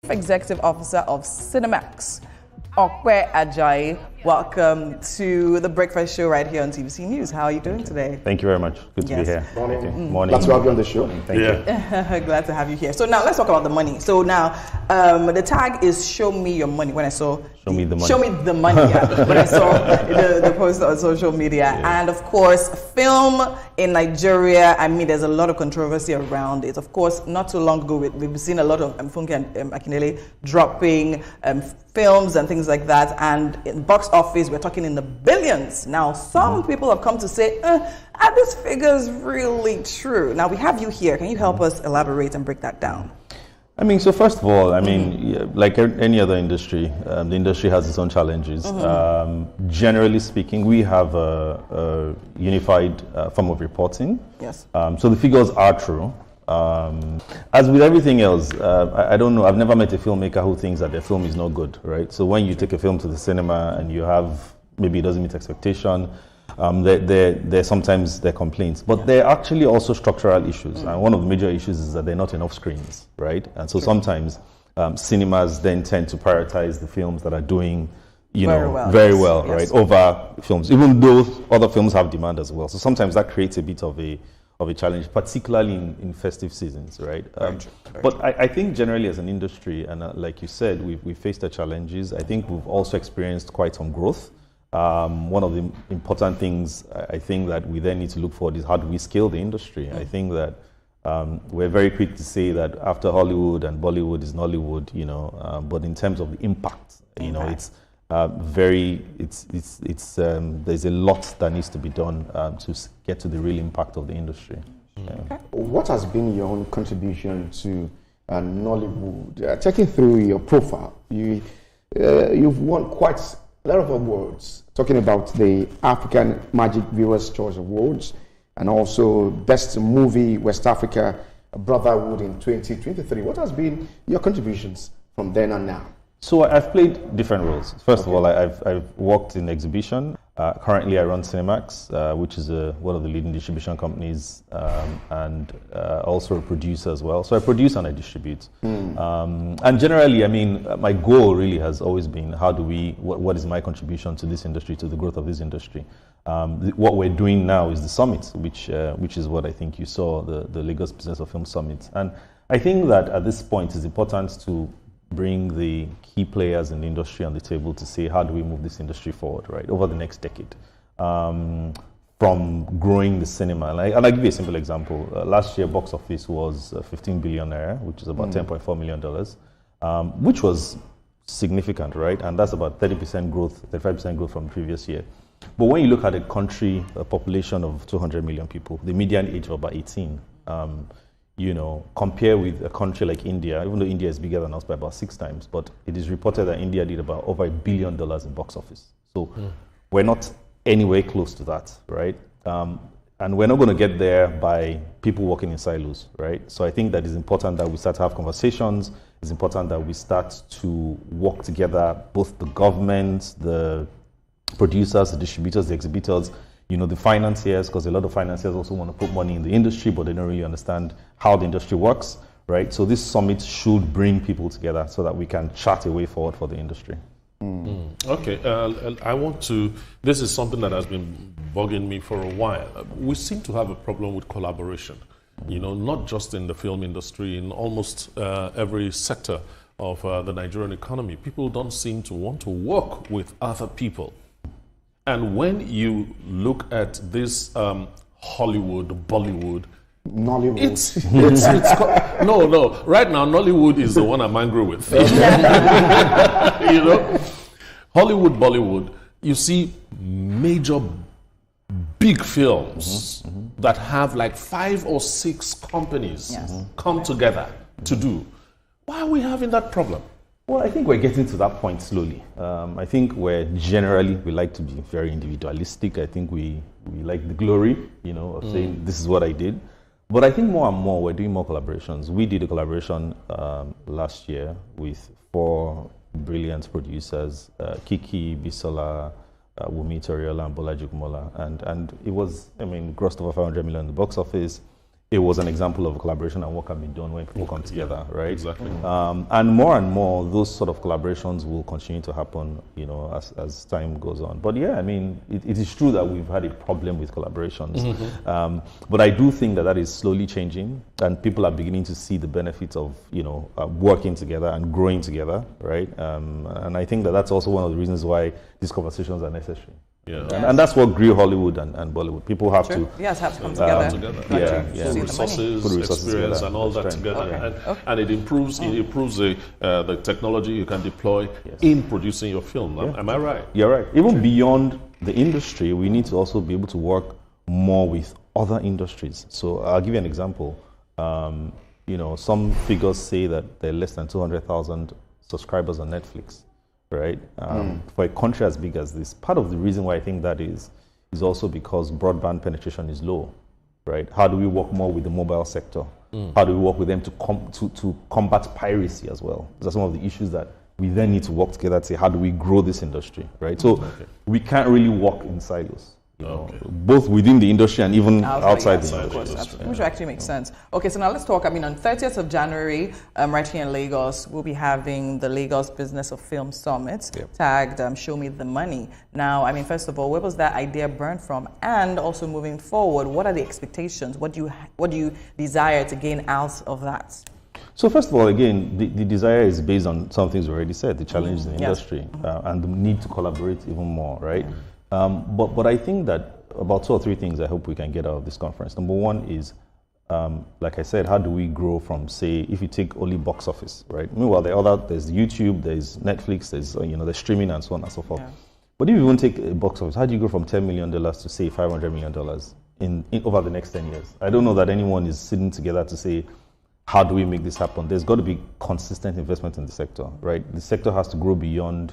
Executive Officer of Cinemax, Ope Ajayi. Welcome to the Breakfast Show right here on TVC News. How are you doing today? Thank you very much. Good to be here. Morning. Okay. Morning. Glad to have you on the show. Thank you. Glad to have you here. So now let's talk about the money. So now the tag is "Show me your money." When I saw Show me the money. Show me the money. Yeah. When I saw the post on social media, and of course, film in Nigeria. I mean, there's a lot of controversy around it. Of course, not too long ago, we've seen a lot of Funke and Akinele dropping films and things like that. And in box office, we're talking in the billions. Now, some people have come to say, are these figures really true? Now, we have you here. Can you help us elaborate and break that down? I mean, so first of all, I mean, like any other industry, the industry has its own challenges. Generally speaking, we have a unified form of reporting. Yes. So the figures are true. As with everything else, I don't know, I've never met a filmmaker who thinks that their film is not good, right? So when you take a film to the cinema and you have, maybe it doesn't meet expectation, there sometimes there are complaints, but there are actually also structural issues. And one of the major issues is that there are not enough screens, right? And so sometimes cinemas then tend to prioritize the films that are doing, very well, right, over films, even though other films have demand as well. So sometimes that creates a bit of a challenge, particularly in festive seasons, right? But I think generally as an industry, and like you said, we faced the challenges. I think we've also experienced quite some growth. One of the important things I think that we then need to look for is how do we scale the industry? I think that we're very quick to say that after Hollywood and Bollywood is Nollywood, but in terms of the impact, it's there's a lot that needs to be done to get to the real impact of the industry. What has been your own contribution to Nollywood? Checking through your profile, you've won quite a lot of awards, talking about the African Magic Viewers' Choice Awards and also Best Movie West Africa Brotherhood in 2023. What has been your contributions from then and now? So I've played different roles. First of all, I've worked in exhibition. Currently, I run Cinemax, which is one of the leading distribution companies, and also a producer as well. So I produce and I distribute. And generally, I mean, my goal really has always been what is my contribution to this industry, to the growth of this industry. What we're doing now is the summit, which is what I think you saw, the Lagos Business of Film Summit. And I think that at this point, it's important to bring the key players in the industry on the table to say, how do we move this industry forward, right, over the next decade? From growing the cinema. And I'll give you a simple example. Last year, box office was 15 billion naira, which is about $10.4 million, which was significant, right? And that's about 30% growth, 35% growth from the previous year. But when you look at a population of 200 million people, the median age of about 18, compare with a country like India, even though India is bigger than us by about 6 times, but it is reported that India did about over $1 billion in box office. So we're not anywhere close to that, right? And we're not going to get there by people working in silos, right? So I think that it's important that we start to have conversations. It's important that we start to work together, both the government, the producers, the distributors, the exhibitors, the financiers, because a lot of financiers also want to put money in the industry, but they don't really understand how the industry works, right? So this summit should bring people together so that we can chart a way forward for the industry. Okay, this is something that has been bugging me for a while. We seem to have a problem with collaboration, not just in the film industry, in almost every sector of the Nigerian economy. People don't seem to want to work with other people. And when you look at this Hollywood, Bollywood, Nollywood. No. Right now, Nollywood is the one I'm angry with. Hollywood, Bollywood, you see major, big films that have like 5 or 6 companies come together to do. Why are we having that problem? Well, I think we're getting to that point slowly. I think we like to be very individualistic. I think we like the glory, of saying this is what I did. But I think more and more we're doing more collaborations. We did a collaboration last year with 4 brilliant producers, Kiki, Bisola, Wumi Toriola, and Bola Jukumola. And it was, grossed over 500 million in the box office. it was an example of a collaboration and what can be done when people come together, right? Exactly. And more, those sort of collaborations will continue to happen, you know, as time goes on. But yeah, I mean, it is true that we've had a problem with collaborations. But I do think that is slowly changing, and people are beginning to see the benefits of, you know, working together and growing together, right? And I think that that's also one of the reasons why these conversations are necessary. Yeah. And that's what grew Hollywood and Bollywood. People have to have to come together. Put resources, experience, and all that together, and it improves the technology you can deploy in producing your film. Am I right? You're right. Even beyond the industry, we need to also be able to work more with other industries. So I'll give you an example. You know, some figures say that there are less than 200,000 subscribers on Netflix. Right? For a country as big as this, part of the reason why I think that is also because broadband penetration is low, right? How do we work more with the mobile sector? How do we work with them to combat piracy as well? Those are some of the issues that we then need to work together to say, how do we grow this industry, right? So we can't really work in silos. You know, both within the industry and even outside the industry. Which actually makes sense. Okay, so now let's talk. I mean, on 30th of January, right here in Lagos, we'll be having the Lagos Business of Film Summit, tagged Show Me the Money. Now, I mean, first of all, where was that idea born from? And also moving forward, what are the expectations? What do you desire to gain out of that? So first of all, again, the desire is based on some things we already said, the challenges in the industry, and the need to collaborate even more, right? But I think that about 2 or 3 things I hope we can get out of this conference. Number one is, like I said, how do we grow from, say, if you take only box office, right? Meanwhile, there's YouTube, there's Netflix, there's streaming and so on and so forth. But if you want to take a box office, how do you go from $10 million to, say, $500 million in over the next 10 years? I don't know that anyone is sitting together to say, how do we make this happen? There's got to be consistent investment in the sector, right? The sector has to grow beyond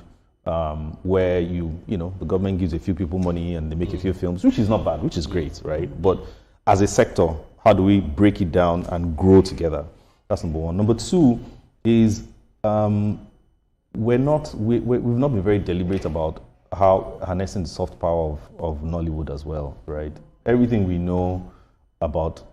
where the government gives a few people money and they make a few films, which is not bad, which is great, right? But as a sector, how do we break it down and grow together? That's number one. Number two is we've not been very deliberate about how harnessing the soft power of Nollywood as well, right? Everything we know about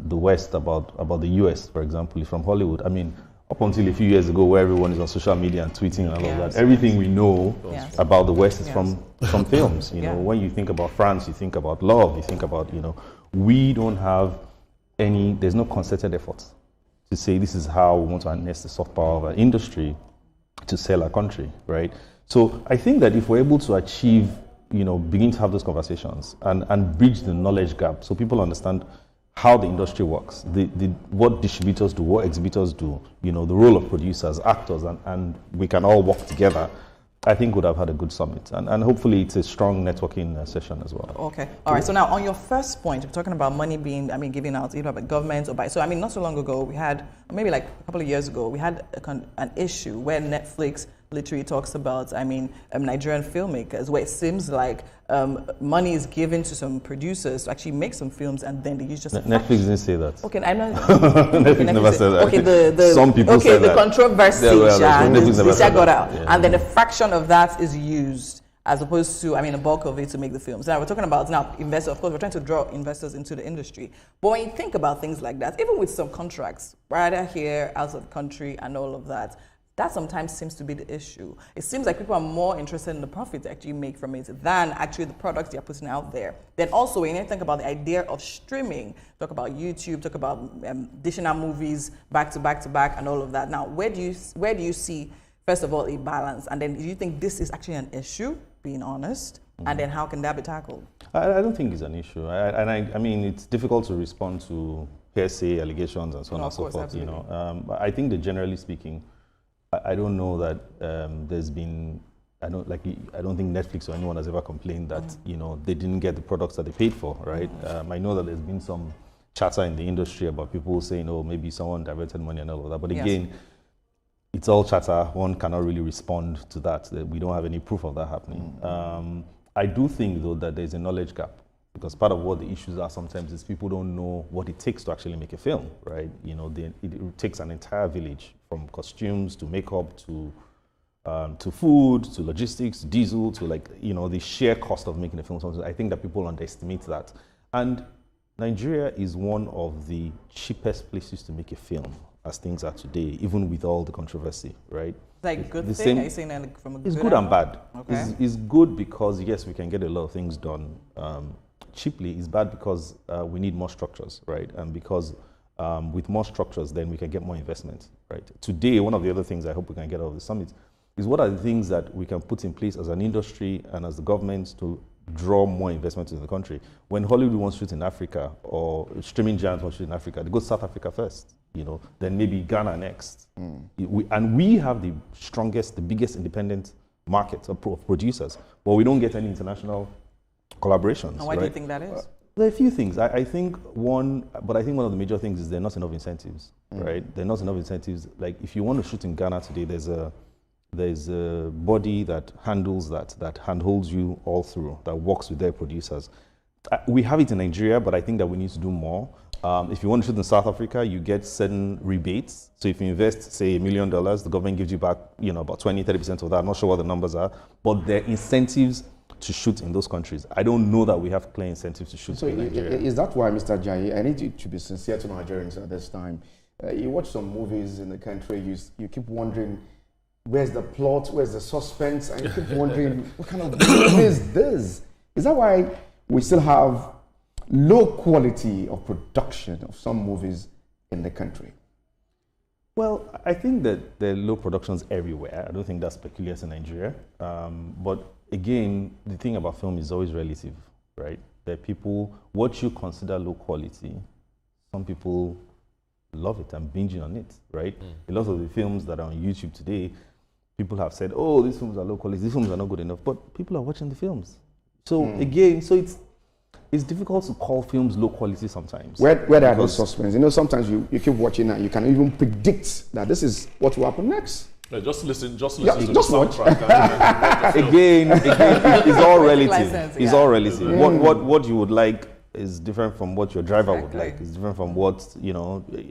the West, about the US, for example, is from Hollywood. I mean, up until a few years ago, where everyone is on social media and tweeting and all of that, everything we know about the West is from films. You know, when you think about France, you think about love, you think about, we don't have there's no concerted effort to say this is how we want to harness the soft power of our industry to sell our country, right? So I think that if we're able to achieve, begin to have those conversations and bridge the knowledge gap so people understand how the industry works, what distributors do, what exhibitors do, the role of producers, actors, and we can all work together, I think would have had a good summit. And hopefully it's a strong networking session as well. Okay. All right. So now on your first point, you're talking about money being, given out either by government or by, so not so long ago, we had, maybe like a couple of years ago, we had an issue where Netflix literally talks about, Nigerian filmmakers, where it seems like money is given to some producers to actually make some films, and then they use just Netflix didn't say that. Okay, I'm not. Netflix never said that. Okay, some people said the that. controversy, Netflix got out, and then a fraction of that is used as opposed to, a bulk of it to make the films. Now we're talking about investors. Of course, we're trying to draw investors into the industry. But when you think about things like that, even with some contracts, rather here, out of the country, and all of that. That sometimes seems to be the issue. It seems like people are more interested in the profit they actually make from it than actually the products they're putting out there. Then also, when you think about the idea of streaming, talk about YouTube, talk about dishing out movies back to back to back and all of that. Now, where do you see, first of all, a balance? And then do you think this is actually an issue, being honest? And then how can that be tackled? I don't think it's an issue. I mean, it's difficult to respond to hearsay allegations and so on and so forth. I think that generally speaking, I don't know that there's been. I don't think Netflix or anyone has ever complained that they didn't get the products that they paid for, right? I know that there's been some chatter in the industry about people saying, "Oh, maybe someone diverted money and all of that." But again, it's all chatter. One cannot really respond to that. We don't have any proof of that happening. I do think though that there's a knowledge gap. Because part of what the issues are sometimes is people don't know what it takes to actually make a film, right? It takes an entire village, from costumes to makeup to food to logistics, diesel to the sheer cost of making a film. Sometimes I think that people underestimate that, and Nigeria is one of the cheapest places to make a film as things are today, even with all the controversy, right? Like good the thing? same- Are you saying that like from a It's good good and angle? bad. Okay. It's good because, yes, we can get a lot of things done cheaply. It's bad because we need more structures, right? And because with more structures, then we can get more investment, right? Today, one of the other things I hope we can get out of the summit is what are the things that we can put in place as an industry and as the government to draw more investment into the country. When Hollywood wants to shoot in Africa or streaming giants want to shoot in Africa, they go to South Africa first, then maybe Ghana next. We have the strongest, the biggest independent market of producers, but we don't get any international collaborations. And why do you think that is? There are a few things. I think one of the major things is there are not enough incentives, right? There are not enough incentives. Like if you want to shoot in Ghana today, there's a body that handles that handholds you all through, that works with their producers. We have it in Nigeria, but I think that we need to do more. If you want to shoot in South Africa, you get certain rebates. So if you invest, say, $1 million, the government gives you back, about 20-30% of that. I'm not sure what the numbers are, but there are incentives to shoot in those countries. I don't know that we have clear incentives to shoot in Nigeria. Is that why, Mr. Ajayi, I need you to be sincere to Nigerians at this time. You watch some movies in the country, you keep wondering, where's the plot, where's the suspense, and you keep wondering, what kind of movie is this? Is that why we still have low quality of production of some movies in the country? Well, I think that there are low productions everywhere. I don't think that's peculiar to Nigeria. But again, the thing about film is always relative, right? There are people, what you consider low quality, some people love it and binging on it, right? A lot of the films that are on YouTube today, people have said, oh, these films are low quality, these films are not good enough, but people are watching the films. So again, it's difficult to call films low quality sometimes. Where there are those suspense, sometimes you keep watching that, you can even predict that this is what will happen next. Yeah, just listen to just the watch. soundtrack. Again, it's all relative. License, It's yeah. all relative. What you would like is different from what your driver would Exactly. like. It's different from what,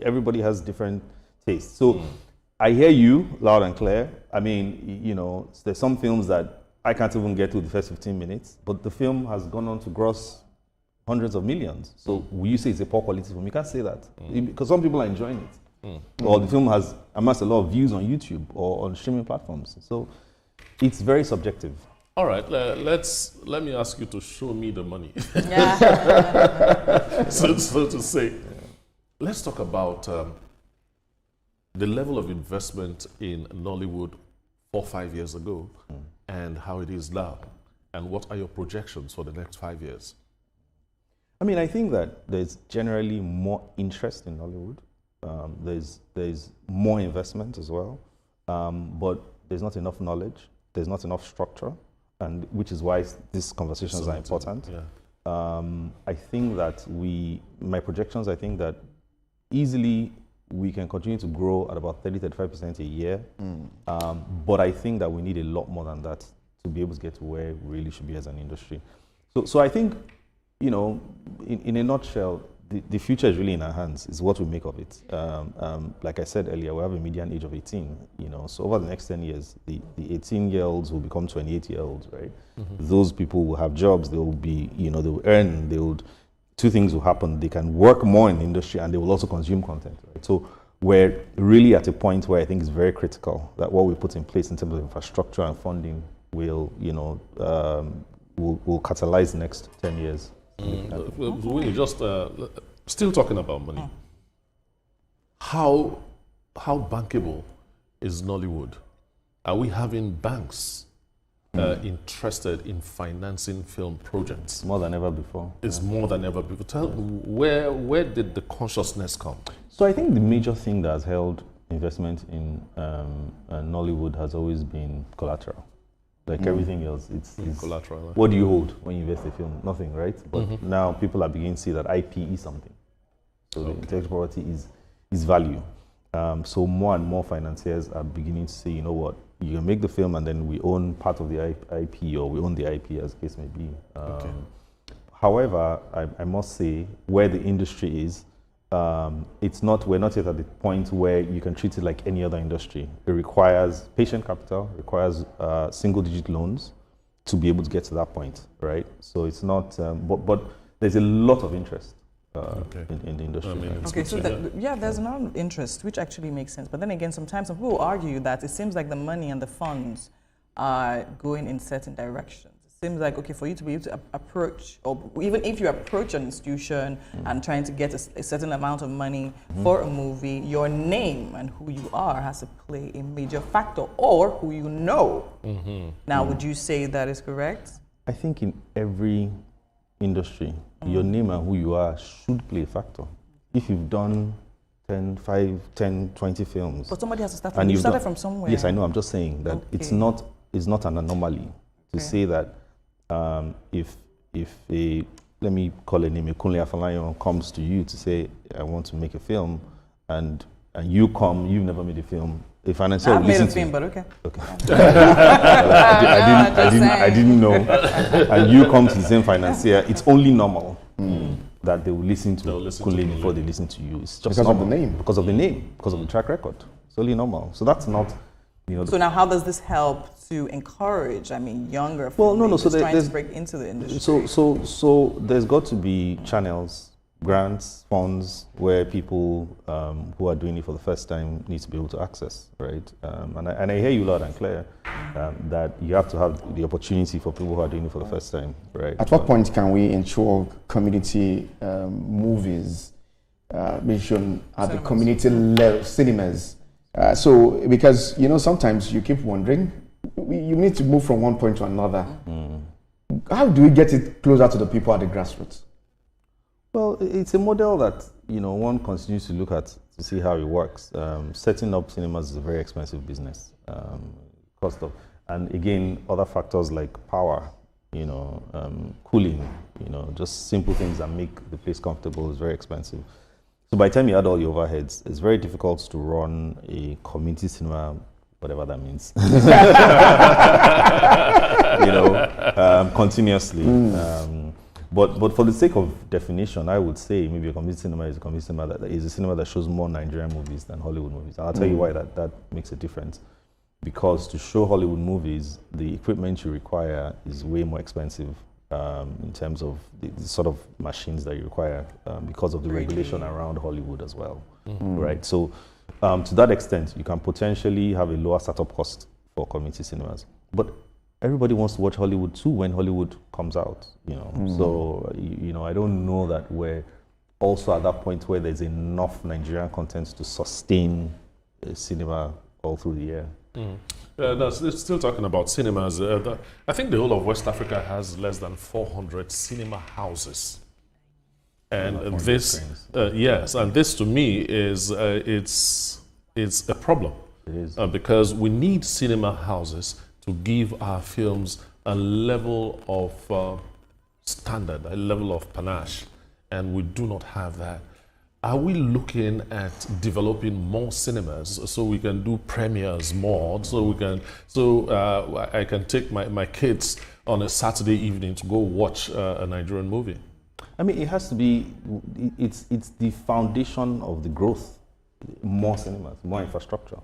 everybody has different tastes. So I hear you loud and clear. I mean, there's some films that I can't even get to the first 15 minutes, but the film has gone on to gross hundreds of millions. So will you say it's a poor quality film? You can't say that. Because some people are enjoying it. Or the film has amassed a lot of views on YouTube or on streaming platforms. So it's very subjective. All right, let me ask you to show me the money. Yeah. so to say, let's talk about the level of investment in Nollywood 4 or 5 years ago and how it is now. And what are your projections for the next 5 years? I mean, I think that there's generally more interest in Nollywood. There's more investment as well, but there's not enough knowledge. There's not enough structure, and which is why these conversations are important. Yeah. I think that my projections, I think that easily we can continue to grow at about 30-35% a year, but I think that we need a lot more than that to be able to get to where we really should be as an industry. So I think, in a nutshell, the future is really in our hands. It's what we make of it. Like I said earlier, we have a median age of 18. So over the next 10 years, the 18-year-olds will become 28-year-olds, right? Those people will have jobs. They will be, they will earn. Two things will happen. They can work more in the industry, and they will also consume content. Right? So we're really at a point where I think it's very critical that what we put in place in terms of infrastructure and funding will catalyze the next 10 years. We just still talking about money. How bankable is Nollywood? Are we having banks interested in financing film projects? More than ever before. It's more than ever before. Tell where did the consciousness come? So I think the major thing that has held investment in Nollywood has always been collateral. Like everything else, it's Collateral. What do you hold when you invest in film? Nothing, right? But now people are beginning to see that IP is something. So the intellectual property is value. So more and more financiers are beginning to say, you know what, you can make the film and then we own part of the IP, or we own the IP, as the case may be. However, I must say, where the industry is, we're not yet at the point where you can treat it like any other industry. It requires patient capital, requires single-digit loans to be able to get to that point, right? So it's not, but there's a lot of interest, in the industry. Okay, so there's an interest, which actually makes sense. But then again, sometimes some people argue that it seems like the money and the funds are going in certain directions. It seems like, okay, for you to be able to approach, or even if you approach an institution and trying to get a certain amount of money for a movie, your name and who you are has to play a major factor, or who you know. Now, would you say that is correct? I think in every industry, your name and who you are should play a factor. If you've done 10, 5, 10, 20 films. But somebody has to start from, you started from somewhere. Yes, I know, I'm just saying that it's not an anomaly to say that if let me call a name, Kunle Afolayan comes to you to say, I want to make a film, and you come, you've never made a film. A financier I've made a film, but okay. I didn't know. And you come to the same financier, it's only normal that they will listen to Kunle before they listen to you. It's just because of the name. Because of the name, because of the track record. It's only normal. So that's not, So now, how does this help to encourage? Younger filmmakers trying to break into the industry. So there's got to be channels, grants, funds where people who are doing it for the first time need to be able to access, right? And I hear you loud and clear that you have to have the opportunity for people who are doing it for the first time, right? At what point can we ensure community movies being shown at the community level cinemas? Because sometimes you keep wondering, you need to move from one point to another. How do we get it closer to the people at the grassroots? Well, it's a model that one continues to look at to see how it works. Setting up cinemas is a very expensive business, and again, other factors like power, cooling, just simple things that make the place comfortable is very expensive. So by the time you add all your overheads, it's very difficult to run a community cinema, whatever that means, continuously. But for the sake of definition, I would say maybe a community cinema is a community cinema that is a cinema that shows more Nigerian movies than Hollywood movies. And I'll tell you why that makes a difference. Because to show Hollywood movies, the equipment you require is way more expensive in terms of the sort of machines that you require because of the regulation around Hollywood as well, right? So to that extent, you can potentially have a lower startup cost for community cinemas. But everybody wants to watch Hollywood too when Hollywood comes out, So, I don't know that we're also at that point where there's enough Nigerian content to sustain a cinema all through the year. Still talking about cinemas, I think the whole of West Africa has less than 400 cinema houses. And this, and this to me is, it's a problem. It is. Because we need cinema houses to give our films a level of standard, a level of panache, and we do not have that. Are we looking at developing more cinemas so we can do premieres more, so I can take my kids on a Saturday evening to go watch a Nigerian movie? It has to be, it's the foundation of the growth, more cinemas, more infrastructure.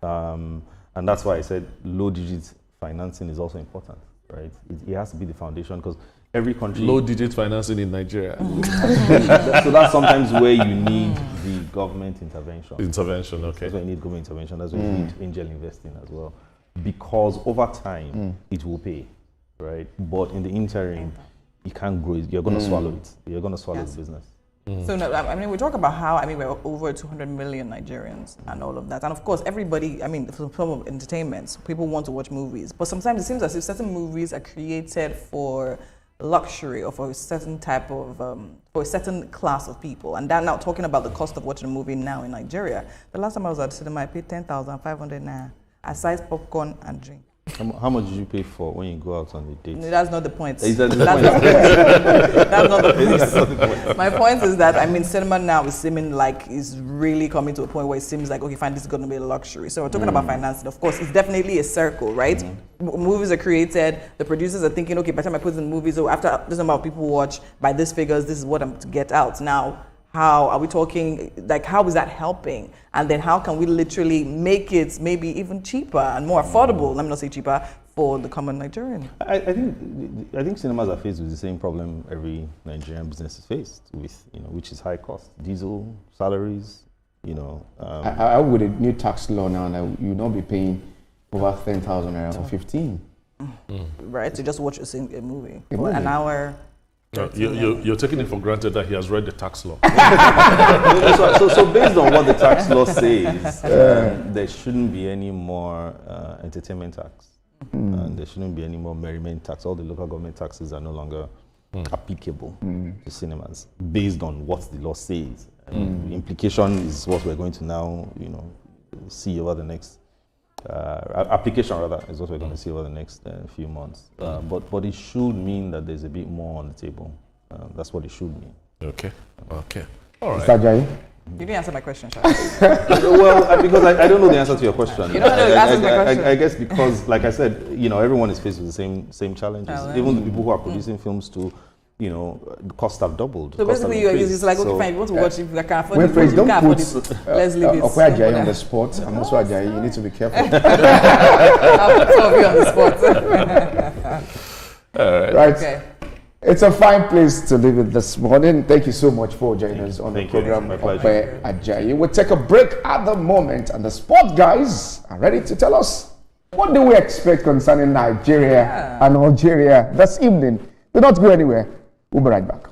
And that's why I said low digit financing is also important, right? It has to be the foundation because every country... Low digit financing in Nigeria. So that's sometimes where you need the government intervention. Intervention, okay. That's why you need government intervention. That's why you need angel investing as well. Because over time, it will pay, right? But in the interim, you can't grow it. You're going to swallow it. You're going to swallow the business. So we talk about how we're over 200 million Nigerians and all of that, and of course everybody, for some of entertainment, people want to watch movies, but sometimes it seems as if certain movies are created for luxury or for a certain type of for a certain class of people. And that, now talking about the cost of watching a movie now in Nigeria, the last time I was at the cinema I paid 10,500 naira aside popcorn and drink. How much did you pay for when you go out on a date? No, that's not the point. Is that the That's not the point. That's not the point. My point is that cinema now is seeming like it's really coming to a point where it seems like, okay, fine, this is going to be a luxury. So we're talking about financing. Of course, it's definitely a circle, right? Movies are created. The producers are thinking, okay, by the time I put in movies, after this amount of people watch, by this figures, this is what I'm to get out. Now, how are we talking, how is that helping? And then how can we literally make it maybe even cheaper and more affordable, let me not say cheaper, for the common Nigerian? I think cinemas are faced with the same problem every Nigerian business is faced with, which is high cost, diesel, salaries, I would a new tax law now, and you'll not be paying over 10,000 naira or 15. Right, to just watch a movie for an hour. No, you're taking it for granted that he has read the tax law. so based on what the tax law says, there shouldn't be any more entertainment tax. And there shouldn't be any more merriment tax. All the local government taxes are no longer applicable to cinemas based on what the law says. And the implication is what we're going to now, see over the next application rather is what we're going to see over the next few months. But it should mean that there's a bit more on the table. That's what it should mean. Okay. All right. Mr. Ajayi? You didn't answer my question, Shah. Well, because I don't know the answer to your question. You don't know the answer to my question. I guess because, like I said, everyone is faced with the same challenges. Even the people who are producing films too, the costs have doubled. So basically, it's like, okay, fine, you want to watch if I can afford it. Please don't put let's leave it. Ope Ajayi on the spot. I'm also Ajayi. You need to be careful. I'll put some of you on the spot. All right. Right. Okay. It's a fine place to leave it this morning. Thank you so much for joining us on the program, My Ope pleasure. Ajayi. We'll take a break at the moment, and the sport guys are ready to tell us what do we expect concerning Nigeria and Algeria this evening. Do not go anywhere. We'll be right back.